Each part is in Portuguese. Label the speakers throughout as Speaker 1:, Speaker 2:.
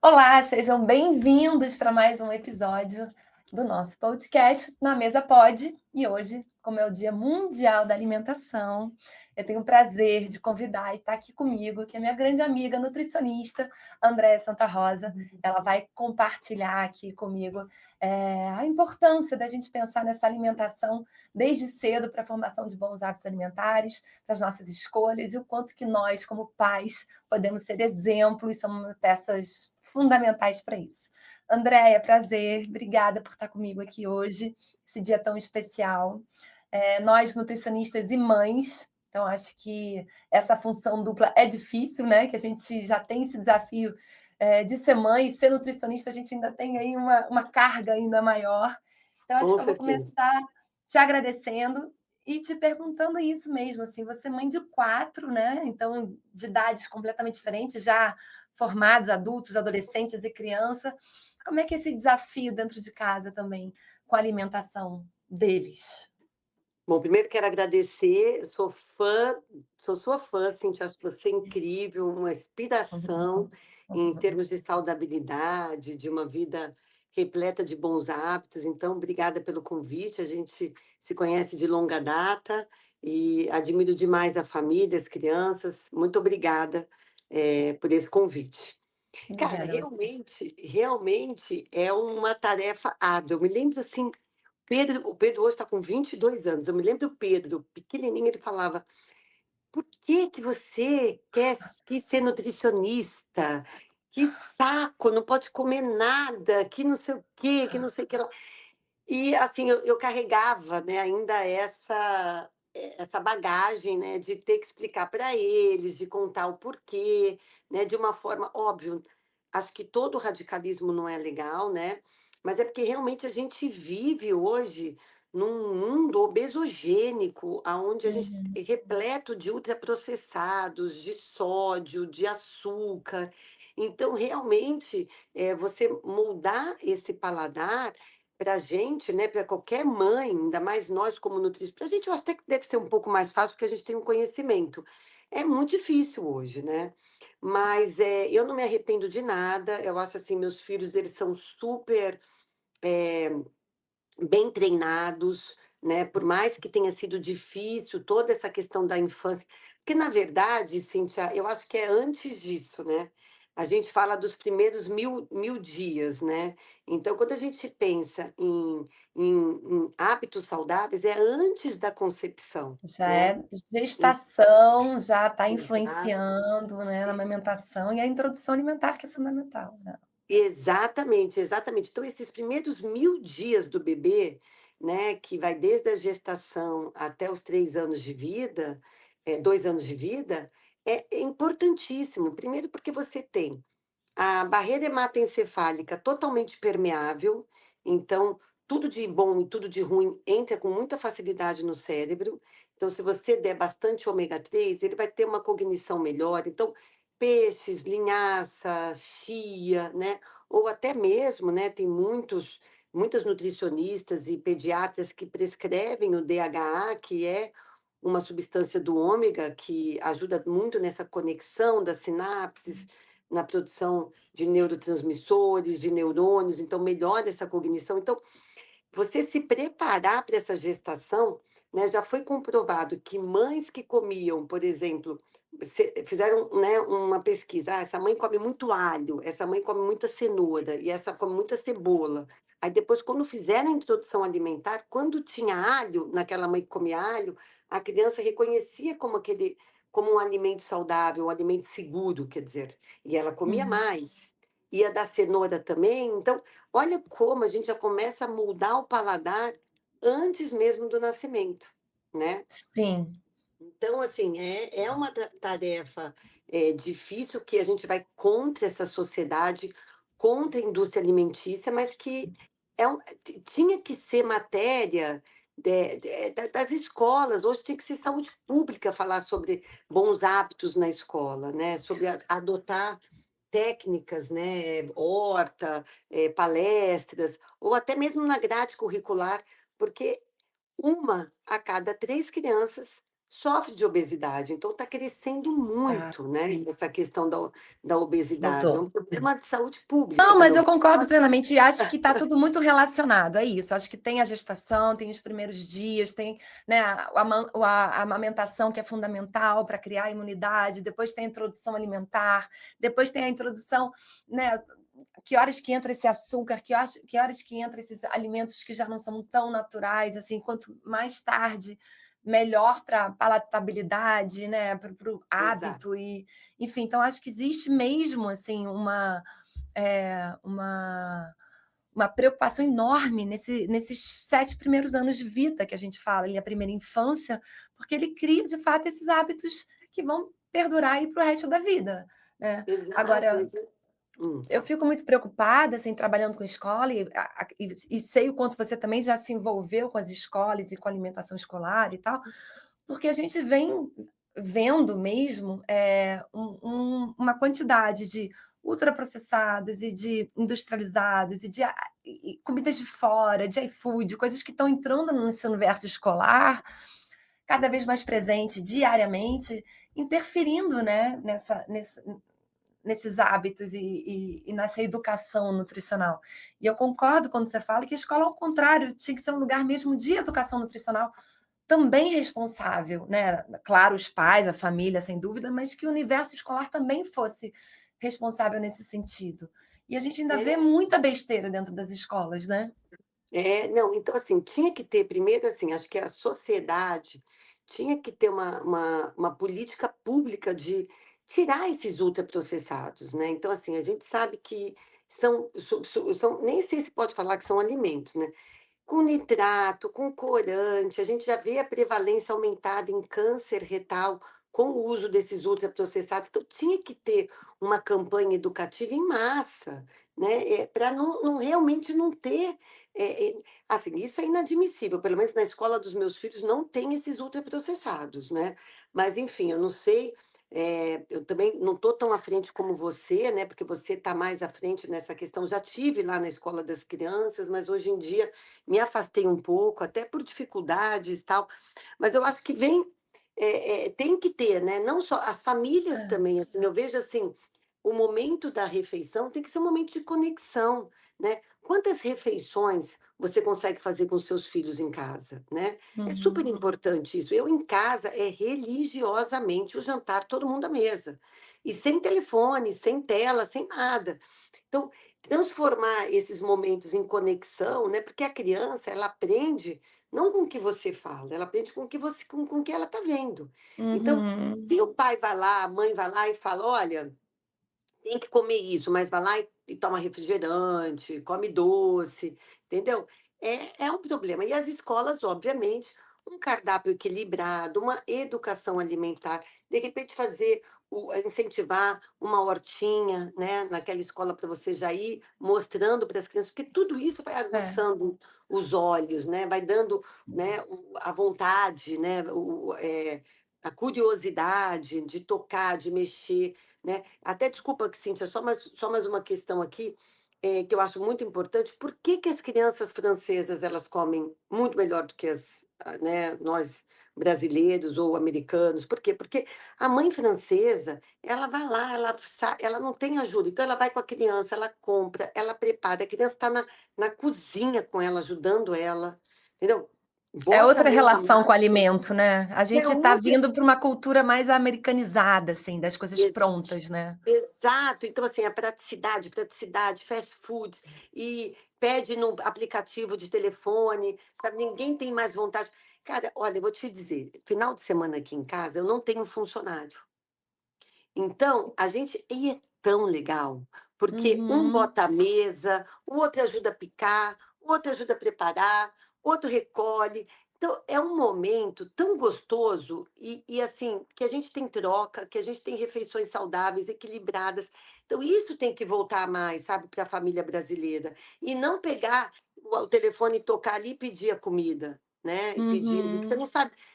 Speaker 1: Olá, sejam bem-vindos para mais um episódio do nosso podcast Na Mesa Pode. E hoje, como é o Dia Mundial da Alimentação, eu tenho o prazer de convidar e estar aqui comigo, que é minha grande amiga nutricionista, Andréa Santa Rosa. Ela vai compartilhar aqui comigo a importância da gente pensar nessa alimentação desde cedo para a formação de bons hábitos alimentares, para as nossas escolhas e o quanto que nós, como pais, podemos ser exemplo e são peças fundamentais para isso. Andréia, prazer, obrigada por estar comigo aqui hoje, esse dia tão especial. Nós, nutricionistas e mães, então acho que essa função dupla é difícil, né? Que a gente já tem esse desafio de ser mãe e ser nutricionista, a gente ainda tem aí uma carga ainda maior. Então, acho
Speaker 2: Com
Speaker 1: que eu vou
Speaker 2: certeza.
Speaker 1: começar te agradecendo e te perguntando isso mesmo, assim, você é mãe de 4, né? Então, de idades completamente diferentes, já formados, adultos, adolescentes e criança. Como é que é esse desafio dentro de casa também, com a alimentação deles?
Speaker 2: Bom, primeiro quero agradecer, sou sua fã, Cintia, acho você incrível, uma inspiração em termos de saudabilidade, de uma vida repleta de bons hábitos. Então, obrigada pelo convite. A gente se conhece de longa data e admiro demais a família, as crianças. Muito obrigada, por esse convite. Cara,
Speaker 1: Obrigada a você.
Speaker 2: realmente é uma tarefa árdua. Eu me lembro assim, o Pedro hoje está com 22 anos. Eu me lembro do Pedro, pequenininho, ele falava: "Por que que você quis ser nutricionista? Que saco, não pode comer nada, que não sei o quê, que não sei o que lá". E assim, eu carregava, né, ainda essa bagagem, né, de ter que explicar para eles, de contar o porquê, né, de uma forma óbvio, acho que todo radicalismo não é legal, né, mas é porque realmente a gente vive hoje num mundo obesogênico, aonde a gente
Speaker 1: Uhum.
Speaker 2: é repleto de ultraprocessados, de sódio, de açúcar. Então, realmente, você moldar esse paladar para a gente, né, para qualquer mãe, ainda mais nós como nutri para a gente eu acho até que deve ser um pouco mais fácil, porque a gente tem um conhecimento. É muito difícil hoje, né, mas, eu não me arrependo de nada, eu acho assim, meus filhos eles são super, eh, bem treinados, né, por mais que tenha sido difícil toda essa questão da infância, porque na verdade, Cíntia, eu acho que é antes disso, né. A gente fala dos primeiros mil dias, né. Então quando a gente pensa em hábitos saudáveis, é antes da concepção,
Speaker 1: Já
Speaker 2: né.
Speaker 1: é
Speaker 2: En
Speaker 1: gestação, já está
Speaker 2: Exato.
Speaker 1: influenciando, né, na amamentação e a introdução alimentar que é fundamental, né.
Speaker 2: Exatamente, exatamente. Então, esses primeiros 1000 dias do bebê, né, que vai desde a gestação até os 3 anos de vida, 2 anos de vida, é importantíssimo. Primeiro, porque você tem a barreira hematoencefálica totalmente permeável, então tudo de bom e tudo de ruim entra com muita facilidade no cérebro. Então, se você der bastante ômega 3, ele vai ter uma cognição melhor. Então, peixes, linhaça, chia, né? Ou até mesmo, né? Tem muitas nutricionistas e pediatras que prescrevem o DHA, que é uma substância do ômega que ajuda muito nessa conexão das sinapses, na produção de neurotransmissores, de neurônios, então melhora essa cognição. Então, você se preparar para essa gestação, né, já foi comprovado que mães que comiam, por exemplo, fizeram, né, uma pesquisa, essa mãe come muito alho, essa mãe come muita cenoura e essa come muita cebola. Aí depois, quando fizeram a introdução alimentar, quando tinha alho, naquela mãe que comia alho, a criança reconhecia como um alimento saudável, um alimento seguro, quer dizer, e ela comia
Speaker 1: Uhum.
Speaker 2: mais. Ia dar cenoura também, então olha como a gente já começa a moldar o paladar antes mesmo do nascimento, né.
Speaker 1: Sim.
Speaker 2: Então, assim, é uma tarefa, difícil que a gente vai contra essa sociedade, contra a indústria alimentícia, mas que tinha que ser matéria das escolas. Hoje tinha que ser saúde pública falar sobre bons hábitos na escola, né, sobre adotar técnicas, né, horta, palestras, ou até mesmo na grade curricular, porque uma a cada 3 crianças sofre de obesidade, então está crescendo
Speaker 1: Tá,
Speaker 2: muito, né, essa questão da obesidade, é
Speaker 1: voltou.
Speaker 2: um problema de saúde pública
Speaker 1: Não, mas
Speaker 2: também.
Speaker 1: eu concordo plenamente e acho que está tudo muito relacionado, é isso. Acho que tem a gestação, tem os primeiros dias, tem, né, a amamentação que é fundamental para criar a imunidade, depois tem a introdução alimentar, depois tem a introdução, né, que horas que entra esse açúcar, que horas que entra esses alimentos que já não são tão naturais, assim, quanto mais tarde, melhor para a palatabilidade, né, para o
Speaker 2: Exato,
Speaker 1: hábito e, enfim, então acho que existe mesmo, assim, é, uma preocupação enorme nesses 7 primeiros anos de vida que a gente fala, ali, a primeira infância, porque ele cria, de fato, esses hábitos que vão perdurar aí para o resto da vida, né.
Speaker 2: exato,
Speaker 1: Agora, eu
Speaker 2: fala.
Speaker 1: fico muito preocupada, assim, trabalhando com escola e sei o quanto você também já se envolveu com as escolas e com a alimentação escolar e tal, porque a gente vem vendo mesmo, uma quantidade de ultraprocessados e de industrializados e comidas de fora, de iFood, coisas que estão entrando nesse universo escolar, cada vez mais presente diariamente, interferindo, né, nesses hábitos e nessa educação nutricional. E eu concordo quando você fala que a escola, ao contrário, tinha que ser um lugar mesmo de educação nutricional, também responsável, né, claro, os pais, a família, sem dúvida, mas que o universo escolar também fosse responsável nesse sentido. E a gente ainda vê
Speaker 2: É.
Speaker 1: muita besteira dentro das escolas, né.
Speaker 2: Não, então assim, tinha que ter primeiro assim, acho que a sociedade tinha que ter uma política pública de tirar esses ultraprocessados, né. Então assim, a gente sabe que são nem sei se pode falar que são alimentos, né, com nitrato, com corante, a gente já vê a prevalência aumentada em câncer retal com o uso desses ultraprocessados, então tinha que ter uma campanha educativa em massa, né, pra não realmente não ter, assim, isso é inadmissível, pelo menos na escola dos meus filhos não tem esses ultraprocessados, né. Mas enfim, eu não sei, eu também não estou tão à frente como você, né, porque você está mais à frente nessa questão, já tive lá na escola das crianças, mas hoje em dia me afastei um pouco, até por dificuldades e tal, mas eu acho que tem que ter, né, não só as famílias
Speaker 1: É.
Speaker 2: também, assim, eu vejo assim, o momento da refeição tem que ser um momento de conexão, né. Quantas refeições você consegue fazer com seus filhos em casa, né? É super
Speaker 1: Uhum.
Speaker 2: importante isso. Eu em casa é religiosamente o jantar todo mundo à mesa, e sem telefone, sem tela, sem nada. Então, transformar esses momentos em conexão, né, porque a criança ela aprende não com o que você fala, ela aprende com o que você com o que ela está vendo. Então,
Speaker 1: Uhum.
Speaker 2: se o pai vai lá, a mãe vai lá e fala: "Olha, tem que comer isso", mas vai lá e toma refrigerante, come doce, entendeu? É um problema. E as escolas, obviamente, um cardápio equilibrado, uma educação alimentar, de repente fazer incentivar uma hortinha, né, naquela escola para você já ir mostrando para as crianças, porque tudo isso vai
Speaker 1: É.
Speaker 2: aguçando os olhos, né, vai dando, né, a vontade, né, a curiosidade de tocar, de mexer, né. Até desculpa que Cíntia, só mais uma questão aqui, que eu acho muito importante, por que que as crianças francesas elas comem muito melhor do que né, nós brasileiros ou americanos, por quê? Porque a mãe francesa, ela vai lá, ela não tem ajuda, então ela vai com a criança, ela compra, ela prepara, a criança está na cozinha com ela, ajudando ela, entendeu?
Speaker 1: É
Speaker 2: Bota a
Speaker 1: outra
Speaker 2: mão na
Speaker 1: relação com o
Speaker 2: massa,
Speaker 1: alimento, né. A
Speaker 2: é
Speaker 1: gente está
Speaker 2: outra.
Speaker 1: vindo para uma cultura mais americanizada, assim, das coisas prontas, né.
Speaker 2: Exato. Então, assim, a praticidade, praticidade, fast food, e pede no aplicativo de telefone, sabe, ninguém tem mais vontade. Cara, olha, eu vou te dizer, final de semana aqui em casa eu não tenho funcionário. Então, a gente e é tão legal, porque um
Speaker 1: Uhum.
Speaker 2: bota a mesa, o outro ajuda a picar, o outro ajuda a preparar, outro recolhe. Então, é um momento tão gostoso e assim, que a gente tem troca, que a gente tem refeições saudáveis, equilibradas. Então, isso tem que voltar mais, sabe, para a família brasileira. E não pegar o telefone e tocar ali e pedir a comida, né? E pedir, porque
Speaker 1: Uhum.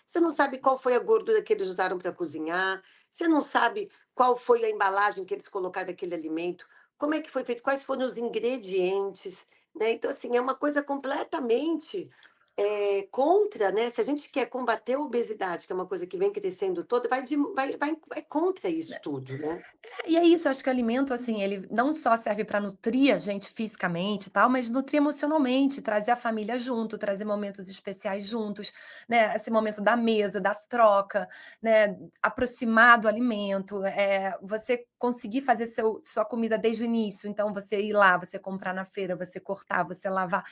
Speaker 2: você não sabe qual foi a gordura que eles usaram para cozinhar, você não sabe qual foi a embalagem que eles colocaram daquele alimento, como é que foi feito, quais foram os ingredientes, né. Então, assim, é uma coisa completamente, contra, né, se a gente quer combater a obesidade, que é uma coisa que vem crescendo toda, vai contra isso tudo, né.
Speaker 1: E é isso, eu acho que o alimento, assim, ele não só serve para nutrir a gente fisicamente e tal, mas nutrir emocionalmente, trazer a família junto, trazer momentos especiais juntos, né, esse momento da mesa, da troca, né, aproximar do alimento, você conseguir fazer sua comida desde o início, então você ir lá, você comprar na feira, você cortar, você lavar,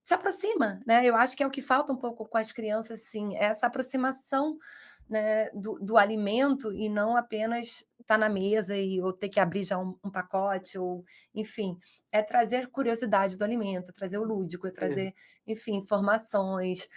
Speaker 1: te aproxima, né, eu acho que é o que falta um pouco com as crianças, sim, é essa aproximação, né, do alimento e não apenas estar na mesa ou ter que abrir já um pacote ou, enfim, é trazer curiosidade do alimento, é trazer o lúdico, é
Speaker 2: É,
Speaker 1: trazer, enfim, informações,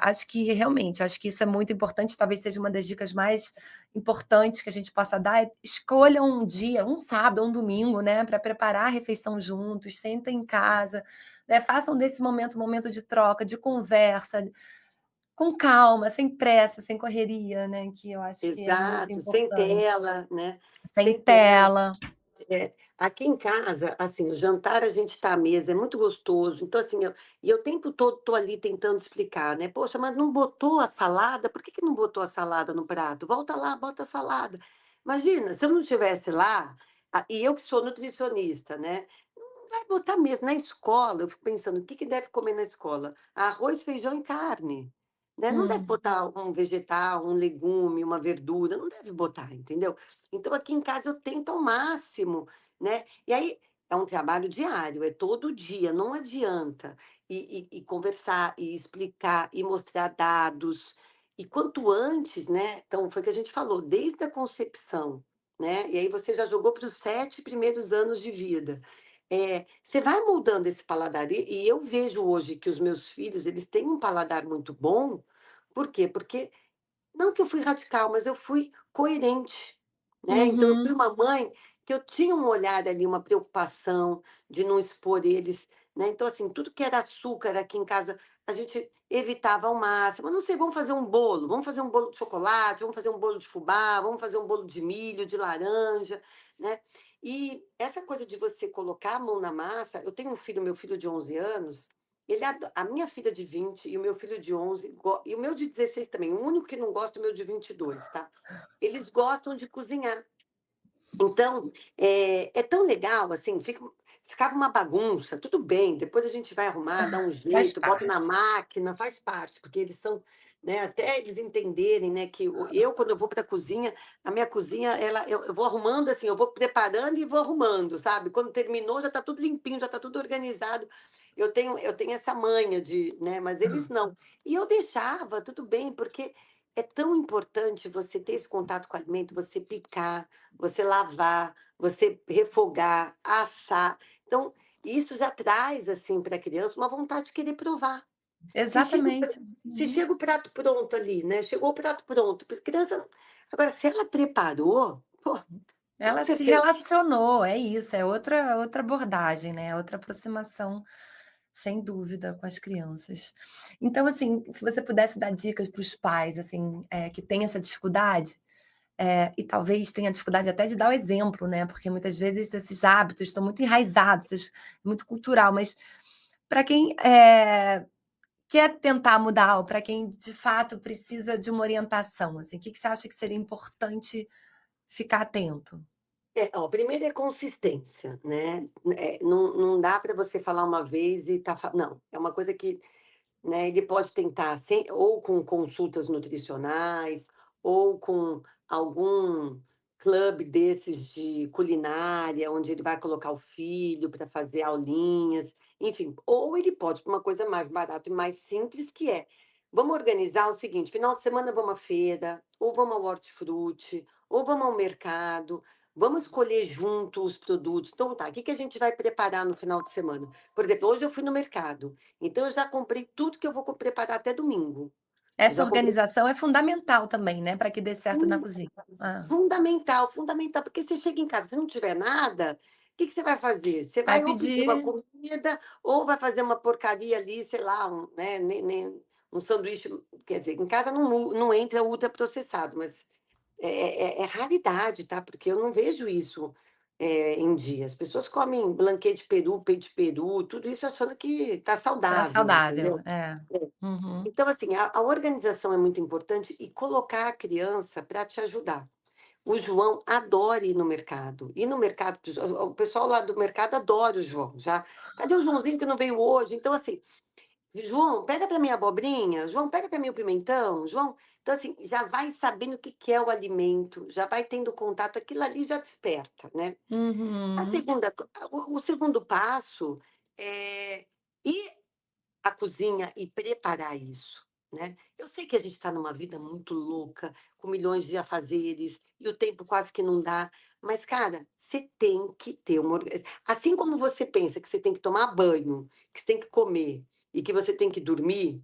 Speaker 1: acho que realmente, acho que isso é muito importante, talvez seja uma das dicas mais importantes que a gente possa dar, escolham um dia, um sábado ou um domingo, né, para preparar a refeição juntos, sentem em casa, né, façam desse momento um momento de troca, de conversa, com calma, sem pressa, sem correria, né, que eu acho que é muito
Speaker 2: exato, sem
Speaker 1: importante.
Speaker 2: tela, né,
Speaker 1: Sem
Speaker 2: sem tela.
Speaker 1: tela.
Speaker 2: Aqui em casa, assim, o jantar a gente está à mesa, é muito gostoso, então assim, eu o tempo todo estou ali tentando explicar, né: "Poxa, mas não botou a salada? Por que que não botou a salada no prato? Volta lá, bota a salada". Imagina, se eu não estivesse lá, e eu que sou nutricionista, né, não vai botar mesmo. Na escola, eu fico pensando: "O que que deve comer na escola? Arroz, feijão e carne", né, não deve
Speaker 1: Hum.
Speaker 2: botar um vegetal, um legume, uma verdura, não deve botar, entendeu? Então aqui em casa eu tento ao máximo, né, e aí é um trabalho diário, é todo dia, não adianta. E conversar, e explicar, e mostrar dados, e quanto antes, né, então foi o que a gente falou, desde a concepção, né, e aí você já jogou para os 7 primeiros anos de vida. Você vai moldando esse paladar, e eu vejo hoje que os meus filhos, eles têm um paladar muito bom, por quê? Porque não que eu fui radical, mas eu fui coerente, né. Então eu fui
Speaker 1: Uhum.
Speaker 2: uma mãe que eu tinha um olhar ali, uma preocupação de não expor eles, né. Então, assim, tudo que era açúcar aqui em casa, a gente evitava ao máximo. "Não sei, vamos fazer um bolo de chocolate, vamos fazer um bolo de fubá, vamos fazer um bolo de milho, de laranja", né. E essa coisa de você colocar a mão na massa, eu tenho um filho, meu filho de 11 anos, ele a minha filha de 20 e o meu filho de 11 e o meu de 16 também, o único que não gosta é o meu de 22, tá. Eles gostam de cozinhar. Então, é tão legal, assim, ficava uma bagunça, tudo bem, depois a gente vai arrumar, dá um
Speaker 1: Faz
Speaker 2: jeito, bota na
Speaker 1: parte.
Speaker 2: máquina, faz parte, porque eles são, né, até eles entenderem, né, que quando eu vou para a cozinha, a minha cozinha, eu vou arrumando, assim, eu vou preparando e vou arrumando, sabe? Quando terminou, já está tudo limpinho, já está tudo organizado. Eu tenho essa manha de, né, mas eles não. E eu deixava, tudo bem, porque é tão importante você ter esse contato com o alimento, você picar, você lavar, você refogar, assar. Então, isso já traz, assim, para a criança uma vontade de querer provar. Se chega o pra
Speaker 1: Exatamente.
Speaker 2: se
Speaker 1: Uhum.
Speaker 2: chega o prato pronto ali, né, chegou o prato pronto, para criança, agora se ela preparou, pô, com
Speaker 1: Ela se
Speaker 2: certeza.
Speaker 1: relacionou, é isso, é outra abordagem, né, outra aproximação, sem dúvida, com as crianças. Então, assim, se você pudesse dar dicas para os pais, assim, que têm essa dificuldade, e talvez tenha dificuldade até de dar o exemplo, né, porque muitas vezes esses hábitos estão muito enraizados, muito cultural, mas para quem, quer tentar mudar ou para quem de fato precisa de uma orientação, assim, o que que você acha que seria importante ficar atento?
Speaker 2: Ó, primeiro é consistência, né, não dá para você falar uma vez e não, é uma coisa que, né, ele pode tentar ou com consultas nutricionais, ou com algum clube desses de culinária, onde ele vai colocar o filho para fazer aulinhas, enfim. Ou ele pode ir pra uma coisa mais barata e mais simples, que é: vamos organizar o seguinte, final de semana vamos à feira, ou vamos ao hortifruti, ou vamos ao mercado, vamos escolher junto os produtos. Então tá, o que que a gente vai preparar no final de semana? Por exemplo, hoje eu fui no mercado, então eu já comprei tudo que eu vou preparar até domingo. Eu
Speaker 1: Essa
Speaker 2: já comprei.
Speaker 1: organização é fundamental também, né, para que dê certo na
Speaker 2: Fun
Speaker 1: cozinha. Hã.
Speaker 2: Fundamental, fundamental, porque você chega em casa, se não tiver nada, o que que você vai fazer? Você
Speaker 1: Vai
Speaker 2: vai ou pedir uma
Speaker 1: pedir
Speaker 2: comida, ou vai fazer uma porcaria ali, sei lá, né, nem um sanduíche, quer dizer, em casa não entra ultraprocessado, mas é raridade, tá, porque eu não vejo isso. em dia. As pessoas comem blanquê de peru, peito de peru, tudo isso achando que está
Speaker 1: Tá
Speaker 2: saudável,
Speaker 1: saudável,
Speaker 2: entendeu?
Speaker 1: é.
Speaker 2: É.
Speaker 1: Uhum.
Speaker 2: Então, assim, a organização é muito importante e colocar a criança para te ajudar. O João adora ir no mercado. Ir no mercado, o pessoal lá do mercado adora o João, já. Cadê o Joãozinho que não veio hoje? Então, assim, João, pega para mim a abobrinha, João, pega para mim o pimentão, João. Então, assim, já vai sabendo o que que é o alimento, já vai tendo contato, aquilo ali já desperta, né? A
Speaker 1: Uhum.
Speaker 2: segunda, o segundo passo é ir à cozinha e preparar isso, né. Eu sei que a gente está numa vida muito louca, com milhões de afazeres, e o tempo quase que não dá, mas cara, você tem que ter uma assim como você pensa que você tem que tomar banho, que você tem que comer, e que você tem que dormir,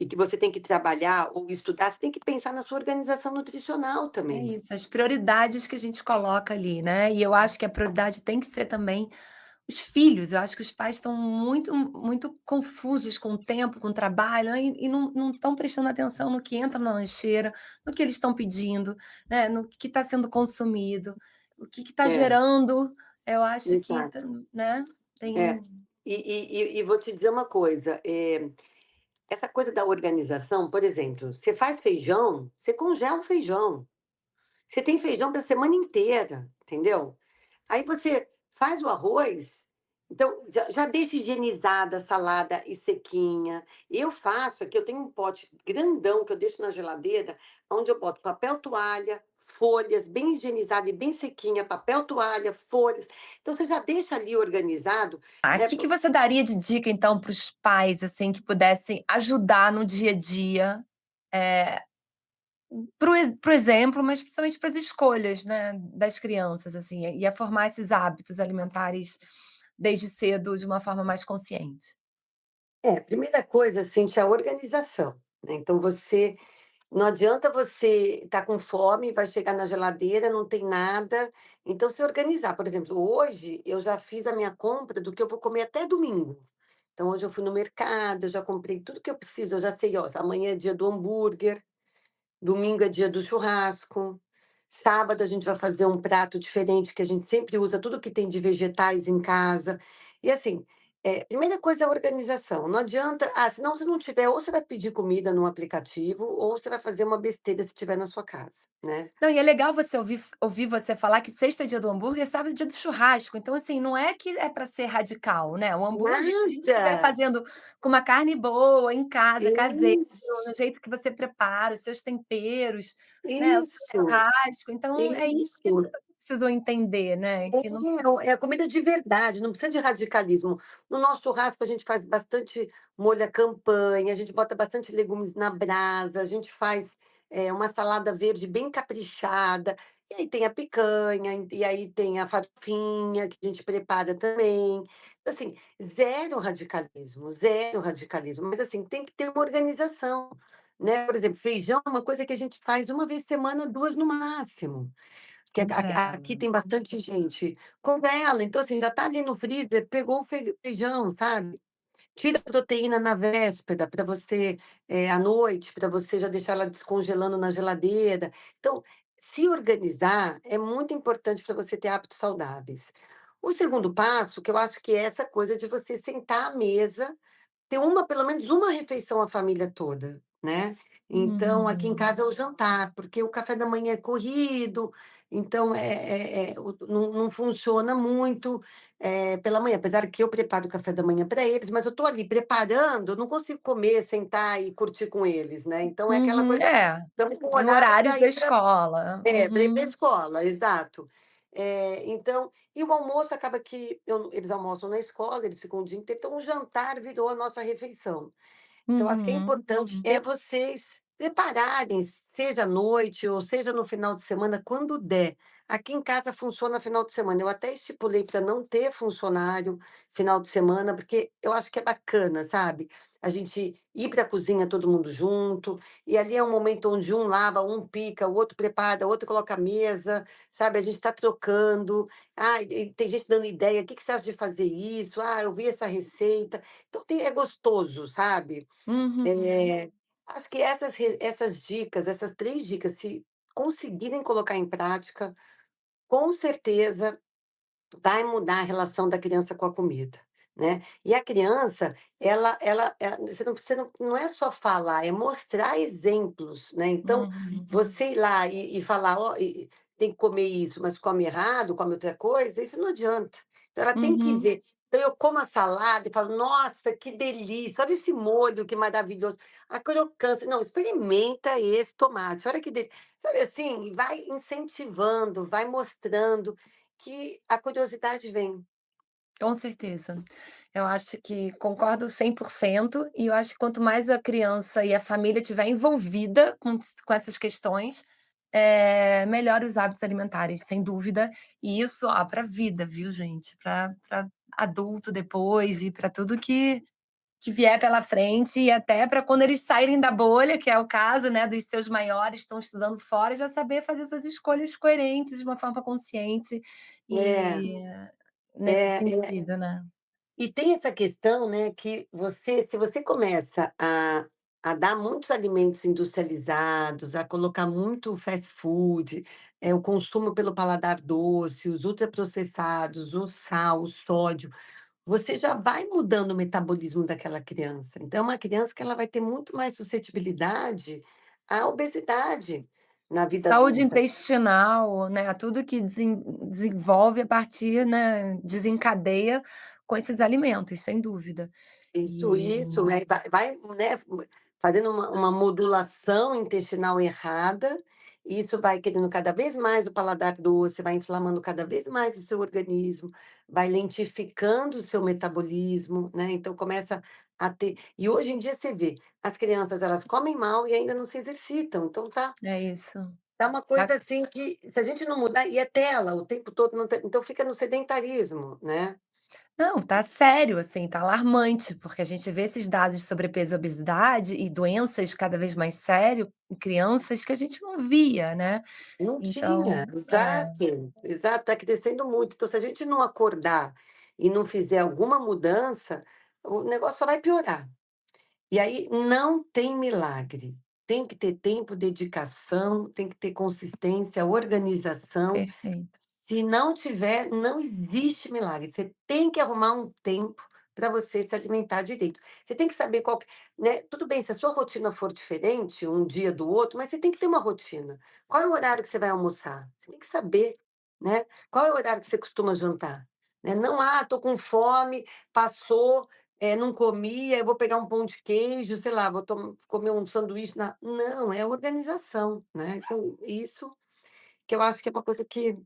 Speaker 2: e que você tem que trabalhar ou estudar, você tem que pensar na sua organização nutricional
Speaker 1: É
Speaker 2: também.
Speaker 1: isso, as prioridades que a gente coloca ali, né, e eu acho que a prioridade tem que ser também os filhos. Eu acho que os pais estão muito confusos com o tempo, com o trabalho, né, e não estão prestando atenção no que entra na lancheira, no que eles estão pedindo, né, no que está sendo consumido, o que está
Speaker 2: É,
Speaker 1: gerando. Eu acho que
Speaker 2: exato.
Speaker 1: né,
Speaker 2: É.
Speaker 1: tem
Speaker 2: E vou te dizer uma coisa, essa coisa da organização, por exemplo, você faz feijão, você congela o feijão. Você tem feijão para a semana inteira, entendeu? Aí você faz o arroz, então já deixa higienizada a salada e sequinha. Eu faço aqui, eu tenho um pote grandão que eu deixo na geladeira, onde eu boto papel toalha, folhas, bem higienizada e bem sequinha, papel toalha, folhas. Então você já deixa ali organizado, né?
Speaker 1: que você daria de dica então para os pais, assim, que pudessem ajudar no dia a dia, eh para o exemplo, mas principalmente para as escolhas, né, das crianças, assim, e a formar esses hábitos alimentares desde cedo de uma forma mais consciente.
Speaker 2: Primeira coisa, assim, é a organização, né? Então você não adianta você estar com fome, vai chegar na geladeira, não tem nada, então se organizar. Por exemplo, hoje eu já fiz a minha compra do que eu vou comer até domingo. Então hoje eu fui no mercado, eu já comprei tudo que eu preciso, eu já sei, ó, amanhã é dia do hambúrguer, domingo é dia do churrasco, sábado a gente vai fazer um prato diferente, que a gente sempre usa tudo que tem de vegetais em casa. E assim, primeira coisa é a organização. Não adianta, senão se não tiver, ou você vai pedir comida no aplicativo, ou você vai fazer uma besteira se tiver na sua casa, né?
Speaker 1: Não, e é legal você ouvir você falar que sexta é dia do hambúrguer, sábado é dia do churrasco, então, assim, não é que é para ser radical, né, o hambúrguer, se a gente estiver
Speaker 2: Nada!
Speaker 1: fazendo com uma carne boa, em casa, caseiro, no
Speaker 2: Isso,
Speaker 1: jeito que você prepara, os seus temperos, né, o seu
Speaker 2: isso,
Speaker 1: churrasco, então é isso que as
Speaker 2: isso.
Speaker 1: pessoas precisam entender, né, que não
Speaker 2: É a comida de verdade, não precisa de radicalismo. No nosso churrasco, a gente faz bastante molho à campanha, a gente bota bastante legumes na brasa, a gente faz, uma salada verde bem caprichada, e aí tem a picanha, e aí tem a farofinha que a gente prepara também. Então, assim, zero radicalismo, mas, assim, tem que ter uma organização, né. Por exemplo, feijão é uma coisa que a gente faz uma vez semana, 2 no máximo. Que aqui
Speaker 1: congrega.
Speaker 2: tem bastante gente com ela, então, assim, já tá ali no freezer, pegou o feijão, sabe. Tira a proteína na véspera para você, à noite, para você já deixar ela descongelando na geladeira. Então, se organizar é muito importante para você ter hábitos saudáveis. O segundo passo, que eu acho que é essa coisa de você sentar à mesa, ter pelo menos uma refeição a família toda, né. Então, aqui em
Speaker 1: Uhum.
Speaker 2: casa é o jantar, porque o café da manhã é corrido, então, não funciona muito, pela manhã, apesar que eu preparo o café da manhã para eles, mas eu estou ali preparando, eu não consigo comer, sentar e curtir com eles, né. Então é aquela
Speaker 1: Uhum.
Speaker 2: coisa,
Speaker 1: É,
Speaker 2: estamos com
Speaker 1: em
Speaker 2: horário
Speaker 1: horários
Speaker 2: para
Speaker 1: da
Speaker 2: ir para
Speaker 1: escola.
Speaker 2: para ir para a
Speaker 1: Uhum.
Speaker 2: escola, exato. Então e o almoço acaba que eles almoçam na escola, eles ficam o dia inteiro, então o jantar virou a nossa refeição. Então, acho que é
Speaker 1: Uhum.
Speaker 2: importante é vocês prepararem, seja à noite ou seja no final de semana, quando der. Aqui em casa funciona final de semana. Eu até estipulei para não ter funcionário final de semana, porque eu acho que é bacana, sabe? A gente ir para a cozinha todo mundo junto, e ali é um momento onde um lava, um pica, o outro prepara, o outro coloca a mesa, sabe? A gente está trocando. Ah, e tem gente dando ideia, o que que você acha de fazer isso? Ah, eu vi essa receita. Então é gostoso, sabe?
Speaker 1: Uhum.
Speaker 2: Eh, Acho que essas dicas, essas 3 dicas, se conseguirem colocar em prática, com certeza vai mudar a relação da criança com a comida, né. E a criança, você não é só falar, é mostrar exemplos, né. Então,
Speaker 1: Uhum.
Speaker 2: você ir lá e falar: "Ó, tem que comer isso, mas come errado, come outra coisa", isso não adianta. Então ela tem que
Speaker 1: Uhum.
Speaker 2: ver. Então eu como a salada e falo: "Nossa, que delícia, olha esse molho que maravilhoso, a crocância. Não, experimenta esse tomate, olha que sabe assim? Vai incentivando, vai mostrando que a curiosidade vem.
Speaker 1: Com certeza. Eu acho que concordo 100% e eu acho que quanto mais a criança e a família estiver envolvida com essas questões, melhor os hábitos alimentares, sem dúvida. E isso, para a vida, viu, gente? Para adulto depois e para tudo que vier pela frente e até para quando eles saírem da bolha, que é o caso, né, dos seus maiores, estão estudando fora, já saber fazer suas escolhas coerentes de uma forma consciente
Speaker 2: É,
Speaker 1: e nesse
Speaker 2: é.
Speaker 1: sentido, né.
Speaker 2: E tem essa questão, né, que se você começa a dar muitos alimentos industrializados, a colocar muito fast food, o consumo pelo paladar doce, os ultraprocessados, o sal, o sódio, você já vai mudando o metabolismo daquela criança. Então é uma criança que ela vai ter muito mais suscetibilidade à obesidade na vida
Speaker 1: Saúde
Speaker 2: adulta.
Speaker 1: intestinal, né, tudo que desenvolve a partir, né, desencadeia com esses alimentos, sem dúvida. E
Speaker 2: Isso, né, vai, né, fazendo uma modulação intestinal errada, e isso vai querendo cada vez mais o paladar doce, vai inflamando cada vez mais o seu organismo, vai lentificando o seu metabolismo, né, então começa a ter e hoje em dia você vê, as crianças elas comem mal e ainda não se exercitam, então
Speaker 1: é isso.
Speaker 2: tá uma
Speaker 1: Tá
Speaker 2: coisa assim que se a gente não mudar e é tela o tempo todo, não tem então fica no sedentarismo, né.
Speaker 1: Não, tá sério, assim, tá alarmante, porque a gente vê esses dados de sobrepeso e obesidade e doenças cada vez mais sério em crianças que a gente não via, né.
Speaker 2: Não tinha,
Speaker 1: Então
Speaker 2: exato, exato, está crescendo muito. Então, se a gente não acordar e não fizer alguma mudança, o negócio só vai piorar. E aí não tem milagre. Tem que ter tempo, dedicação, tem que ter consistência, organização.
Speaker 1: perfeito.
Speaker 2: Se não tiver, não existe milagre. Você tem que arrumar um tempo para você se alimentar direito. Você tem que saber qual que, né? Tudo bem, se a sua rotina for diferente um dia do outro, mas você tem que ter uma rotina. Qual é o horário que você vai almoçar? Você tem que saber, né? Qual é o horário que você costuma jantar? Né? Não, tô com fome, passou, não comi, aí eu vou pegar um pão de queijo, sei lá, vou comer um sanduíche. Não, é organização, né? Então, isso que eu acho que é uma coisa que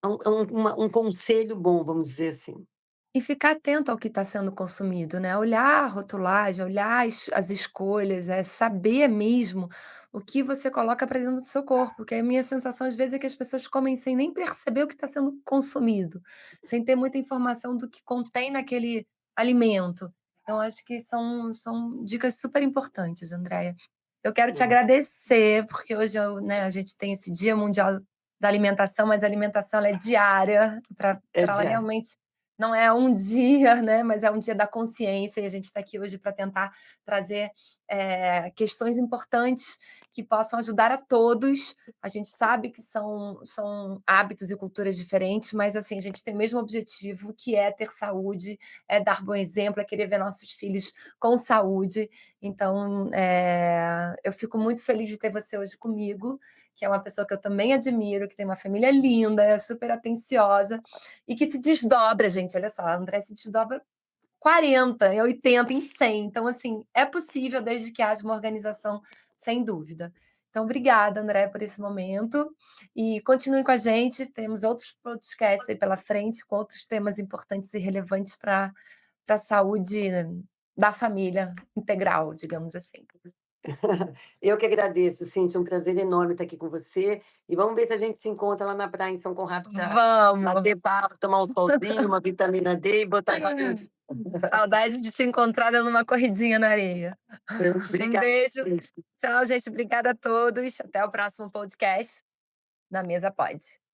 Speaker 2: um conselho bom, vamos dizer assim.
Speaker 1: E ficar atento ao que está sendo consumido, né, olhar a rotulagem, olhar as escolhas, saber mesmo o que você coloca para dentro do seu corpo, porque a minha sensação às vezes é que as pessoas comem sem nem perceber o que está sendo consumido, sem ter muita informação do que contém naquele alimento. Então acho que são dicas super importantes, Andréia. Eu quero te
Speaker 2: Hum,
Speaker 1: agradecer, porque hoje né, a gente tem esse Dia Mundial da Alimentação, mas a alimentação ela é diária, para
Speaker 2: é
Speaker 1: ela
Speaker 2: diário.
Speaker 1: realmente não é um dia, né, mas é um dia da consciência e a gente está aqui hoje para tentar trazer, questões importantes que possam ajudar a todos. A gente sabe que são hábitos e culturas diferentes, mas, assim, a gente tem o mesmo objetivo, que é ter saúde, é dar bom exemplo, é querer ver nossos filhos com saúde. Então, eu fico muito feliz de ter você hoje comigo, que é uma pessoa que eu também admiro, que tem uma família linda, é super atenciosa e que se desdobra, gente, olha só, a André se desdobra 40, em 80, em 100. Então, assim, é possível desde que haja uma organização, sem dúvida. Então, obrigada, André, por esse momento e continue com a gente, temos outros podcasts aí pela frente com outros temas importantes e relevantes para a saúde da família integral, digamos assim.
Speaker 2: Eu que agradeço, Cintia, um prazer enorme estar aqui com você, e vamos ver se a gente se encontra lá na praia em São Conrado para
Speaker 1: Vamos.
Speaker 2: bater papo, tomar um solzinho, uma vitamina D e botar pra frente.
Speaker 1: Saudade de te encontrar dando uma corridinha na areia. Um
Speaker 2: Obrigada.
Speaker 1: beijo. Tchau, gente. Obrigada a todos. Até o próximo podcast. Na Mesa Pode.